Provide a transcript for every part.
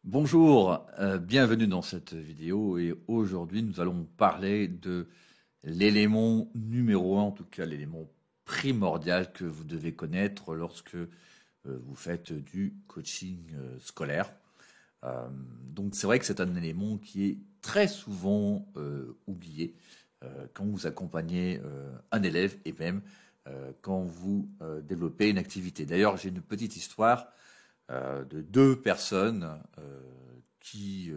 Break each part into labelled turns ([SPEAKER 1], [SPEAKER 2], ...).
[SPEAKER 1] Bonjour, bienvenue dans cette vidéo et aujourd'hui nous allons parler de l'élément numéro un, en tout cas l'élément primordial que vous devez connaître lorsque vous faites du coaching scolaire. Donc c'est vrai que c'est un élément qui est très souvent oublié quand vous accompagnez un élève et même quand vous développez une activité. D'ailleurs, j'ai une petite histoire de deux personnes qui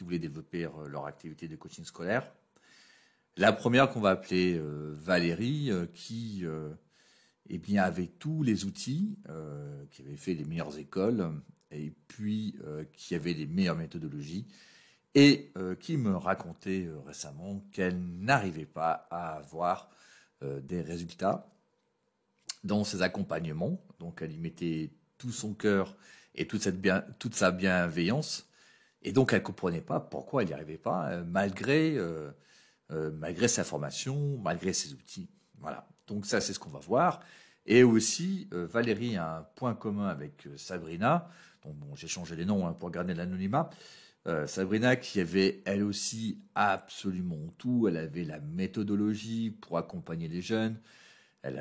[SPEAKER 1] voulaient développer leur activité de coaching scolaire. La première qu'on va appeler Valérie, qui avait tous les outils, qui avait fait les meilleures écoles et puis qui avait les meilleures méthodologies et qui me racontait récemment qu'elle n'arrivait pas à avoir des résultats dans ses accompagnements. Donc elle y mettait tout son cœur et toute sa bienveillance. Et donc, elle ne comprenait pas pourquoi elle n'y arrivait pas, malgré sa formation, malgré ses outils. Voilà. Donc ça, c'est ce qu'on va voir. Et aussi, Valérie a un point commun avec Sabrina. Donc bon, j'ai changé les noms pour garder l'anonymat. Sabrina qui avait, elle aussi, absolument tout. Elle avait la méthodologie pour accompagner les jeunes. Elle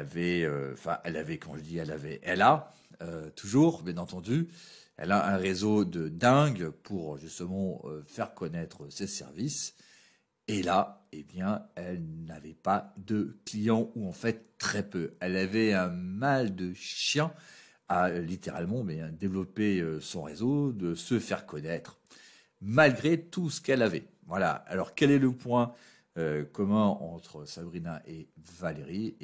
[SPEAKER 1] a toujours, bien entendu, elle a un réseau de dingue pour justement faire connaître ses services. Et là, elle n'avait pas de clients, ou en fait très peu. Elle avait un mal de chien à littéralement développer son réseau, de se faire connaître, malgré tout ce qu'elle avait. Voilà. Alors, quel est le point commun entre Sabrina et Valérie?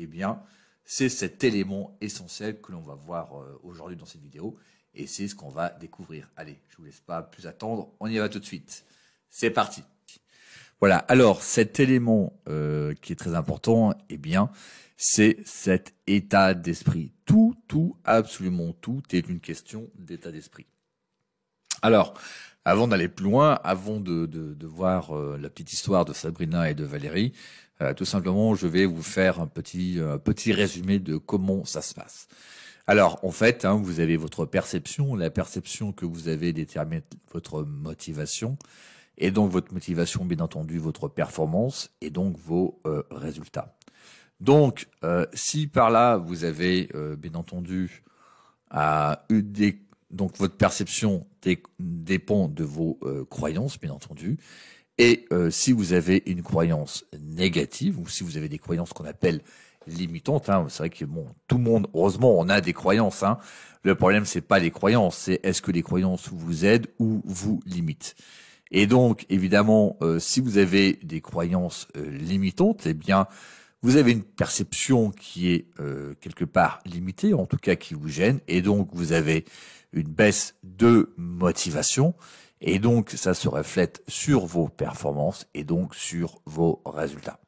[SPEAKER 1] C'est cet élément essentiel que l'on va voir aujourd'hui dans cette vidéo et c'est ce qu'on va découvrir. Allez, je vous laisse pas plus attendre, on y va tout de suite. C'est parti. Voilà, alors cet élément qui est très important, c'est cet état d'esprit. Absolument tout est une question d'état d'esprit. Alors, avant d'aller plus loin, avant de voir la petite histoire de Sabrina et de Valérie, tout simplement, je vais vous faire un petit résumé de comment ça se passe. Alors, en fait, vous avez votre perception. La perception que vous avez détermine votre motivation. Et donc, votre motivation, bien entendu, votre performance et donc vos résultats. Donc, si par là, vous avez, bien entendu, donc votre perception dépend de vos croyances, bien entendu. Et si vous avez une croyance négative, ou si vous avez des croyances qu'on appelle limitantes, c'est vrai que tout le monde, heureusement, on a des croyances. Le problème, c'est pas les croyances, c'est est-ce que les croyances vous aident ou vous limitent. Et donc, évidemment, si vous avez des croyances limitantes, vous avez une perception qui est quelque part limitée, en tout cas qui vous gêne, et donc vous avez une baisse de motivation. Et donc, ça se reflète sur vos performances et donc sur vos résultats.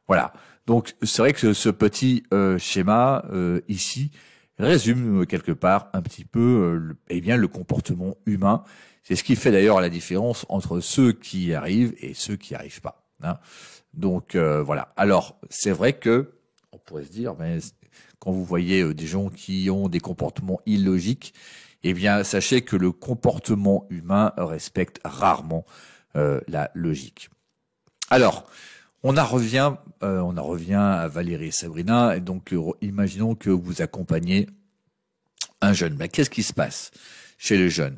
[SPEAKER 1] Voilà. Donc, c'est vrai que ce petit schéma ici résume quelque part un petit peu le comportement humain. C'est ce qui fait d'ailleurs la différence entre ceux qui y arrivent et ceux qui n'y arrivent pas. Donc, voilà. Alors, c'est vrai que on pourrait se dire, quand vous voyez des gens qui ont des comportements illogiques, sachez que le comportement humain respecte rarement la logique. Alors, on en revient à Valérie et Sabrina. Et donc, imaginons que vous accompagnez un jeune. Qu'est-ce qui se passe chez le jeune?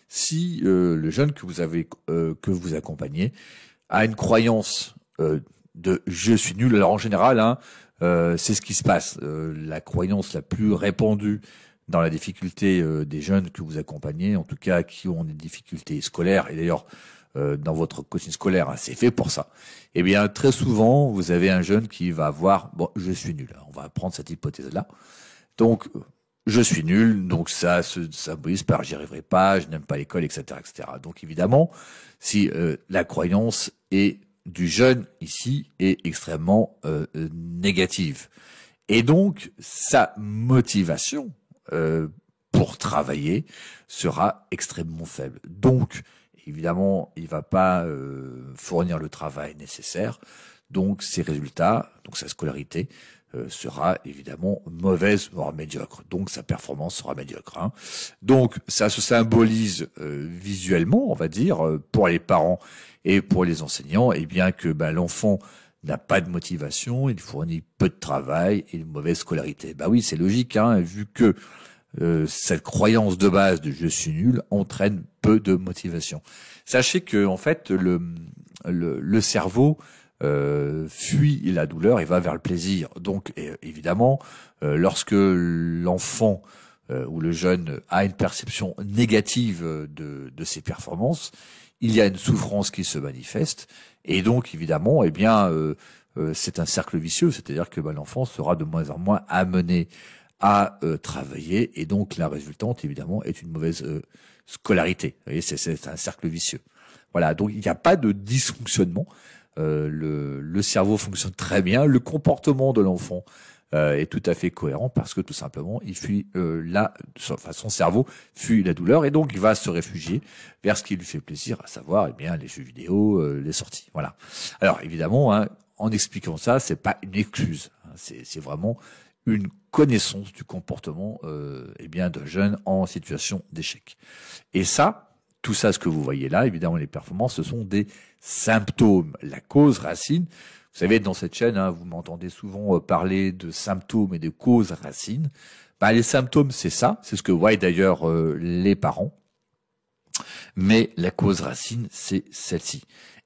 [SPEAKER 1] Si le jeune que vous accompagnez a une croyance de je suis nul, alors en général, c'est ce qui se passe. La croyance la plus répandue dans la difficulté des jeunes que vous accompagnez, en tout cas qui ont des difficultés scolaires, et d'ailleurs dans votre coaching scolaire, c'est fait pour ça. Très souvent, vous avez un jeune qui va avoir, je suis nul. On va prendre cette hypothèse-là. Donc, je suis nul, donc ça brise par j'y arriverai pas, je n'aime pas l'école, etc., etc. Donc évidemment, si la croyance du jeune ici est extrêmement négative, et donc sa motivation pour travailler sera extrêmement faible. Donc, évidemment, il va pas fournir le travail nécessaire. Donc, ses résultats, donc sa scolarité, sera évidemment mauvaise, voire médiocre. Donc sa performance sera médiocre. Hein. Donc ça se symbolise visuellement, on va dire, pour les parents et pour les enseignants, et bien que l'enfant n'a pas de motivation, il fournit peu de travail et une mauvaise scolarité. Oui, c'est logique, hein, vu que cette croyance de base de je suis nul entraîne peu de motivation. Sachez que en fait le cerveau fuit la douleur et va vers le plaisir. Donc évidemment, lorsque l'enfant ou le jeune a une perception négative de ses performances, il y a une souffrance qui se manifeste et donc évidemment, c'est un cercle vicieux, c'est-à-dire que l'enfant sera de moins en moins amené à travailler et donc la résultante évidemment est une mauvaise scolarité. Vous voyez, c'est un cercle vicieux. Voilà, donc il n'y a pas de dysfonctionnement. Le cerveau fonctionne très bien, le comportement de l'enfant est tout à fait cohérent parce que tout simplement il fuit son cerveau fuit la douleur et donc il va se réfugier vers ce qui lui fait plaisir, à savoir les jeux vidéo, les sorties. Voilà. Alors évidemment, hein, en expliquant ça, c'est pas une excuse, hein, c'est vraiment une connaissance du comportement d'un jeune en situation d'échec. Et ça, tout ça, ce que vous voyez là, évidemment, les performances, ce sont des symptômes. La cause racine, vous savez, dans cette chaîne, hein, vous m'entendez souvent parler de symptômes et de causes racines. Les symptômes, c'est ça, c'est ce que voient d'ailleurs les parents. Mais la cause racine, c'est celle-ci.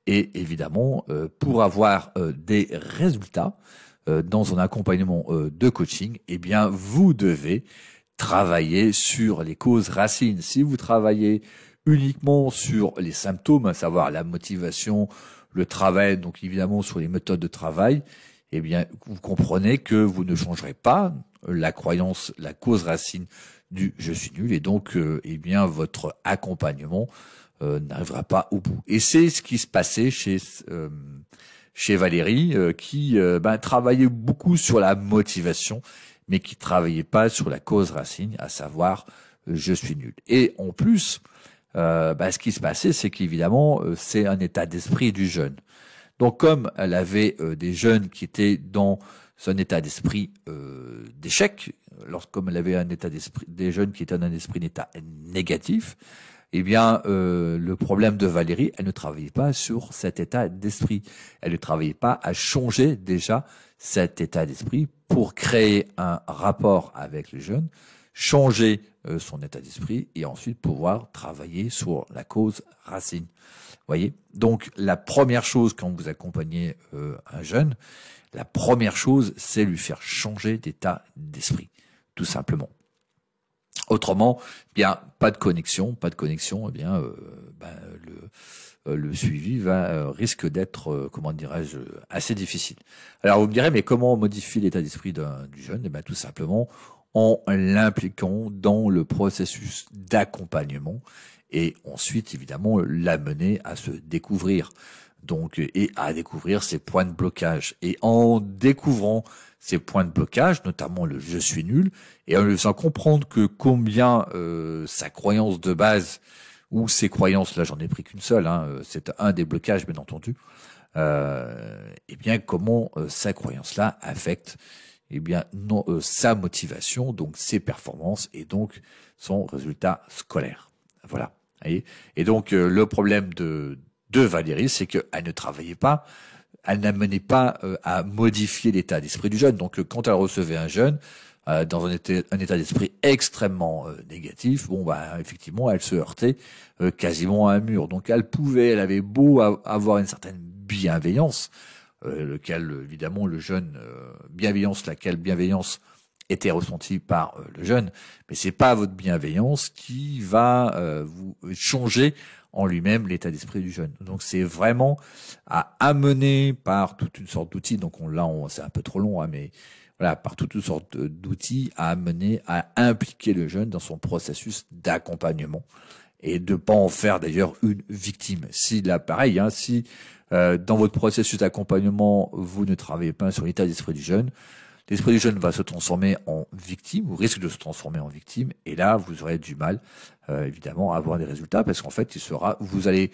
[SPEAKER 1] Et évidemment, pour avoir des résultats dans un accompagnement de coaching, vous devez travailler sur les causes racines. Si vous travaillez uniquement sur les symptômes, à savoir la motivation, le travail, donc évidemment sur les méthodes de travail, vous comprenez que vous ne changerez pas la croyance, la cause racine du je suis nul, et donc votre accompagnement n'arrivera pas au bout. Et c'est ce qui se passait chez Valérie, qui travaillait beaucoup sur la motivation, mais qui travaillait pas sur la cause racine, à savoir je suis nul. Et en plus, ce qui se passait, c'est qu'évidemment, c'est un état d'esprit du jeune. Donc, comme elle avait des jeunes qui étaient dans un état d'esprit d'échec, comme elle avait un état d'esprit, des jeunes qui étaient dans un esprit d'état négatif, le problème de Valérie, elle ne travaillait pas sur cet état d'esprit. Elle ne travaillait pas à changer déjà cet état d'esprit pour créer un rapport avec le jeune, changer son état d'esprit et ensuite pouvoir travailler sur la cause racine. Voyez. Donc la première chose quand vous accompagnez un jeune, la première chose, c'est lui faire changer d'état d'esprit, tout simplement. Autrement, pas de connexion, le suivi risque d'être, assez difficile. Alors vous me direz, mais comment modifier l'état d'esprit du jeune ? Tout simplement en l'impliquant dans le processus d'accompagnement et ensuite évidemment l'amener à se découvrir. Donc, et à découvrir ses points de blocage. Et en découvrant ces points de blocage, notamment le je suis nul, et en lui faisant comprendre que combien sa croyance de base, ou ses croyances, là j'en ai pris qu'une seule, hein, c'est un des blocages bien entendu, comment sa croyance-là affecte sa motivation, donc ses performances et donc son résultat scolaire. Voilà. Et donc le problème de Valérie, c'est qu'elle ne travaillait pas, elle n'amenait pas à modifier l'état d'esprit du jeune. Donc quand elle recevait un jeune dans un état d'esprit extrêmement négatif, effectivement, elle se heurtait quasiment à un mur. Donc elle avait beau avoir une certaine bienveillance, évidemment le jeune laquelle bienveillance était ressentie par le jeune, mais c'est pas votre bienveillance qui va vous changer en lui-même l'état d'esprit du jeune. Donc c'est vraiment à amener par toute une sorte d'outils. Donc c'est un peu trop long, hein, mais voilà, par toute une sorte d'outils à amener à impliquer le jeune dans son processus d'accompagnement et de pas en faire d'ailleurs une victime. Si là, pareil, hein, si dans votre processus d'accompagnement vous ne travaillez pas sur l'état d'esprit du jeune, l'esprit du jeune va se transformer en victime, ou risque de se transformer en victime, et là, vous aurez du mal, évidemment, à avoir des résultats, parce qu'en fait, vous allez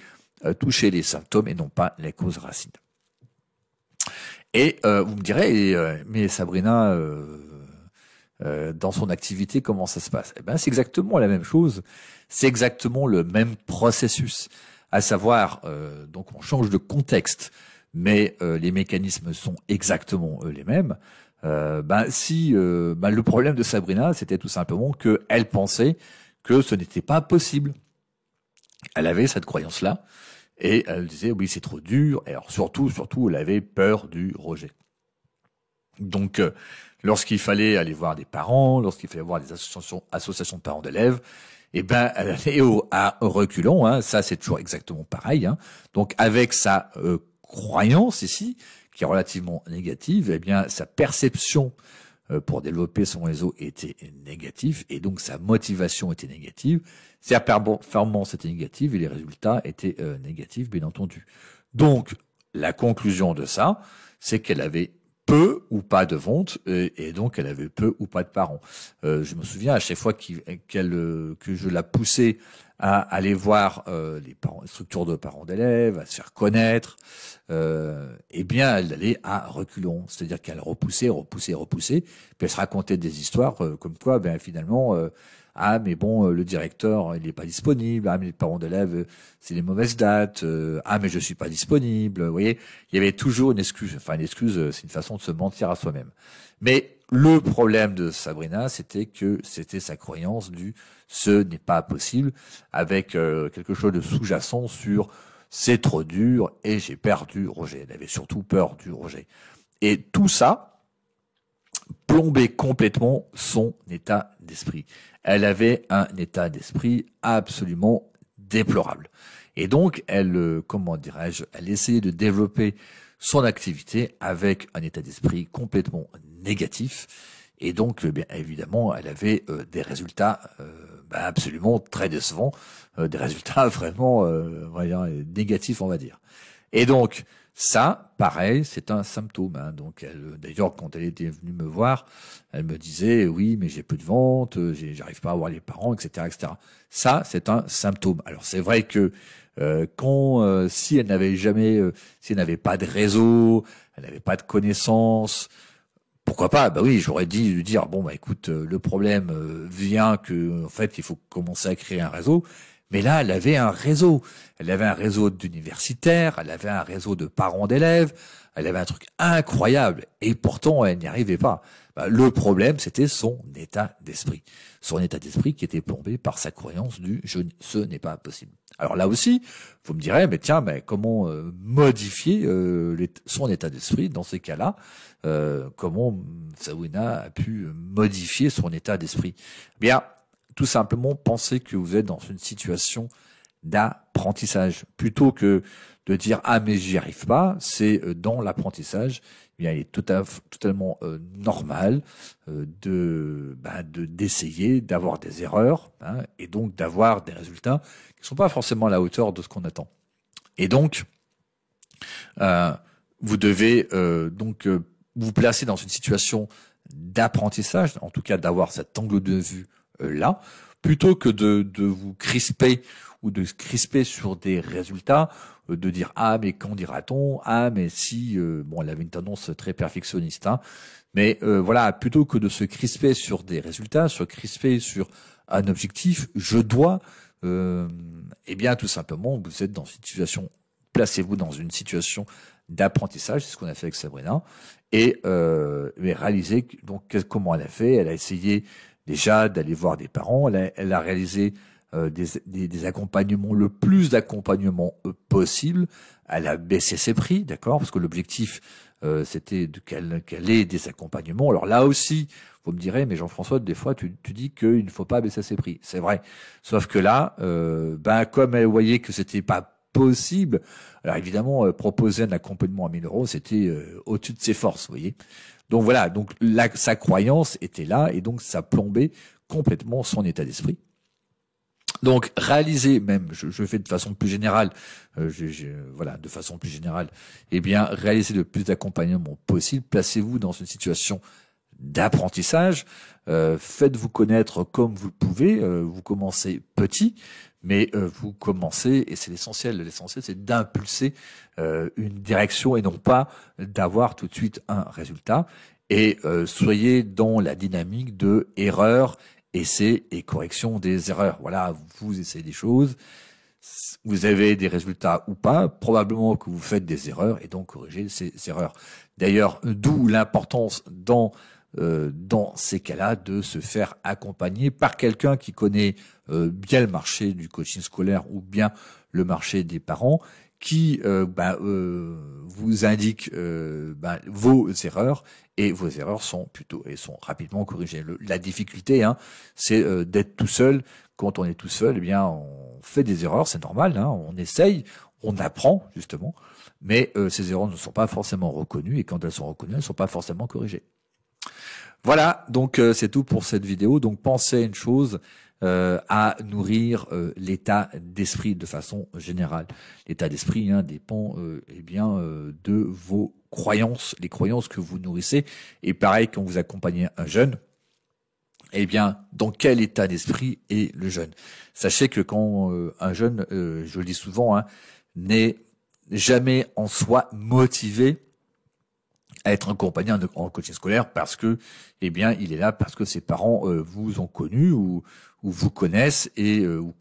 [SPEAKER 1] toucher les symptômes et non pas les causes racines. Et vous me direz, mais Sabrina, dans son activité, comment ça se passe? Eh ben, c'est exactement la même chose. C'est exactement le même processus. À savoir, donc on change de contexte, mais les mécanismes sont exactement les mêmes. Le problème de Sabrina, c'était tout simplement qu'elle pensait que ce n'était pas possible. Elle avait cette croyance-là. Et elle disait, oui, c'est trop dur. Et alors surtout, elle avait peur du rejet. Donc, lorsqu'il fallait aller voir des parents, lorsqu'il fallait voir des associations de parents d'élèves, eh ben, elle allait à reculons. Hein, ça, c'est toujours exactement pareil. Hein. Donc, avec sa croyance ici, qui est relativement négative, eh bien, sa perception pour développer son réseau était négative, et donc sa motivation était négative, sa performance était négative, et les résultats étaient négatifs, bien entendu. Donc, la conclusion de ça, c'est qu'elle avait peu ou pas de ventes, et donc elle avait peu ou pas de parents. Je me souviens à chaque fois que je la poussais à aller voir les structures de parents d'élèves, à se faire connaître, eh bien elle allait à reculons, c'est-à-dire qu'elle repoussait, puis elle se racontait des histoires comme quoi, finalement, mais bon, le directeur il n'est pas disponible, mais les parents d'élèves c'est les mauvaises dates, mais je suis pas disponible. Vous voyez, il y avait toujours une excuse. Enfin, une excuse, c'est une façon de se mentir à soi-même. Mais le problème de Sabrina, c'était que c'était sa croyance du ce n'est pas possible, avec quelque chose de sous-jacent sur c'est trop dur et j'ai peur du rejet. Elle avait surtout peur du rejet. Et tout ça plombait complètement son état d'esprit. Elle avait un état d'esprit absolument déplorable. Et donc, elle essayait de développer son activité avec un état d'esprit complètement négatif. Et donc, bien évidemment, elle avait des résultats absolument très décevants, des résultats vraiment négatifs, on va dire. Et donc, ça, pareil, c'est un symptôme. Hein. Donc, d'ailleurs, quand elle était venue me voir, elle me disait, oui, mais j'ai peu de ventes, j'arrive pas à voir les parents, etc., etc. Ça, c'est un symptôme. Alors, c'est vrai que si elle n'avait pas de réseau, elle n'avait pas de connaissances, pourquoi pas? Oui, j'aurais dit lui dire, écoute, le problème vient que, en fait, il faut commencer à créer un réseau. Mais là, elle avait un réseau. Elle avait un réseau d'universitaires, elle avait un réseau de parents d'élèves, elle avait un truc incroyable. Et pourtant, elle n'y arrivait pas. Le problème, c'était son état d'esprit. Son état d'esprit qui était plombé par sa croyance du ce n'est pas possible. Alors là aussi, vous me direz, comment modifier son état d'esprit dans ces cas-là? Comment Sabrina a pu modifier son état d'esprit? Bien, tout simplement penser que vous êtes dans une situation d'apprentissage. Plutôt que de dire mais j'y arrive pas, c'est dans l'apprentissage, il est totalement normal d'essayer, d'avoir des erreurs, hein, et donc d'avoir des résultats qui sont pas forcément à la hauteur de ce qu'on attend. Et donc, vous devez vous placer dans une situation d'apprentissage, en tout cas d'avoir cet angle de vue là, plutôt que de vous crisper ou de se crisper sur des résultats, de dire mais quand dira-t-on, mais si elle avait une tendance très perfectionniste, hein, mais plutôt que de se crisper sur des résultats, se crisper sur un objectif, je dois, tout simplement, vous êtes dans une situation, placez-vous dans une situation d'apprentissage, c'est ce qu'on a fait avec Sabrina, et réalisez donc comment elle a fait. Elle a essayé déjà d'aller voir des parents, elle a réalisé des accompagnements, le plus d'accompagnements possible. Elle a baissé ses prix, d'accord, parce que l'objectif c'était qu'elle ait des accompagnements. Alors là aussi, vous me direz, mais Jean-François, des fois tu dis qu'il ne faut pas baisser ses prix. C'est vrai, sauf que là, comme elle voyait que c'était pas possible, alors évidemment, proposer un accompagnement à 1 000 €, c'était au-dessus de ses forces, vous voyez. Donc voilà, donc sa croyance était là, et donc ça plombait complètement son état d'esprit. Donc réaliser, même, je fais de façon plus générale, de façon plus générale, réaliser le plus d'accompagnement possible. Placez-vous dans une situation d'apprentissage, faites-vous connaître comme vous le pouvez, vous commencez petit, mais vous commencez, et c'est l'essentiel. L'essentiel, c'est d'impulser une direction et non pas d'avoir tout de suite un résultat. Et soyez dans la dynamique de erreur, essai et correction des erreurs. Voilà, vous essayez des choses, vous avez des résultats ou pas, probablement que vous faites des erreurs et donc corrigez ces erreurs. D'ailleurs, d'où l'importance dans ces cas-là de se faire accompagner par quelqu'un qui connaît bien le marché du coaching scolaire ou bien le marché des parents, qui vous indique vos erreurs, et vos erreurs sont rapidement corrigées. La difficulté, c'est d'être tout seul. Quand on est tout seul, eh bien, on fait des erreurs, c'est normal, on essaye, on apprend justement, mais ces erreurs ne sont pas forcément reconnues, et quand elles sont reconnues, elles ne sont pas forcément corrigées. Voilà, donc c'est tout pour cette vidéo. Donc pensez à une chose, à nourrir l'état d'esprit de façon générale. L'état d'esprit dépend de vos croyances, les croyances que vous nourrissez. Et pareil, quand vous accompagnez un jeune, eh bien, dans quel état d'esprit est le jeune? Sachez que quand un jeune, je le dis souvent, n'est jamais en soi motivé à être accompagné en coaching scolaire parce que, eh bien, il est là parce que ses parents vous ont connu ou vous connaissent et ou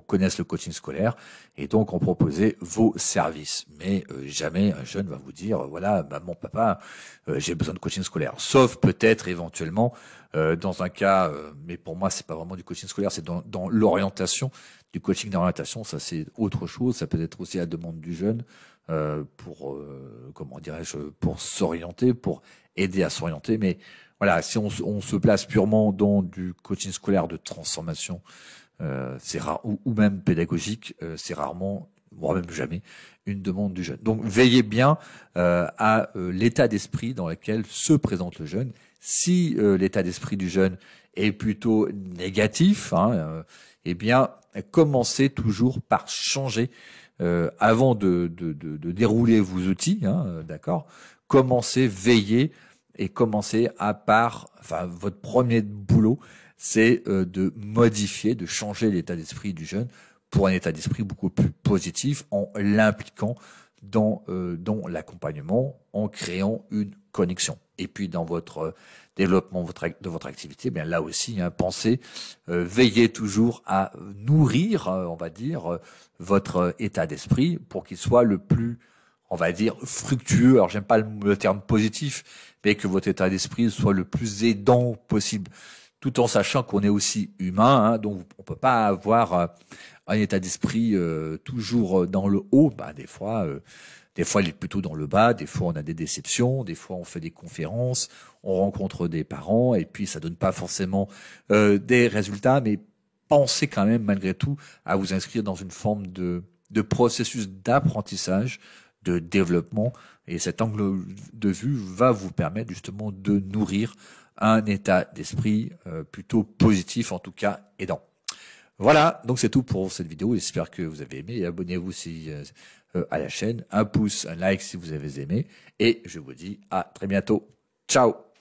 [SPEAKER 1] connaissent le coaching scolaire et donc ont proposé vos services. Mais jamais un jeune va vous dire, voilà, maman, papa, j'ai besoin de coaching scolaire. Sauf peut-être éventuellement dans un cas, mais pour moi, c'est pas vraiment du coaching scolaire, c'est dans l'orientation, du coaching d'orientation. Ça, c'est autre chose. Ça peut être aussi à la demande du jeune. Pour pour s'orienter, pour aider à s'orienter. Mais voilà, si on se place purement dans du coaching scolaire de transformation, c'est rare, ou même pédagogique, c'est rarement, voire même jamais, une demande du jeune. Donc veillez bien à l'état d'esprit dans lequel se présente le jeune. Si l'état d'esprit du jeune est plutôt négatif, eh bien commencez toujours par changer. Avant de dérouler vos outils, d'accord, veillez et commencez votre premier boulot, c'est de modifier, de changer l'état d'esprit du jeune pour un état d'esprit beaucoup plus positif en l'impliquant dans l'accompagnement, en créant une connexion. Et puis dans votre développement de votre activité, bien là aussi, pensez, veillez toujours à nourrir, on va dire, votre état d'esprit pour qu'il soit le plus, on va dire, fructueux. Alors j'aime pas le terme positif, mais que votre état d'esprit soit le plus aidant possible, tout en sachant qu'on est aussi humain, donc on peut pas avoir un état d'esprit toujours dans le haut. Des fois, il est plutôt dans le bas. Des fois, on a des déceptions. Des fois, on fait des conférences. On rencontre des parents et puis ça donne pas forcément des résultats. Mais pensez quand même, malgré tout, à vous inscrire dans une forme de processus d'apprentissage, de développement. Et cet angle de vue va vous permettre justement de nourrir un état d'esprit plutôt positif, en tout cas aidant. Voilà, donc c'est tout pour cette vidéo. J'espère que vous avez aimé. Abonnez-vous à la chaîne. Un pouce, un like si vous avez aimé. Et je vous dis à très bientôt. Ciao!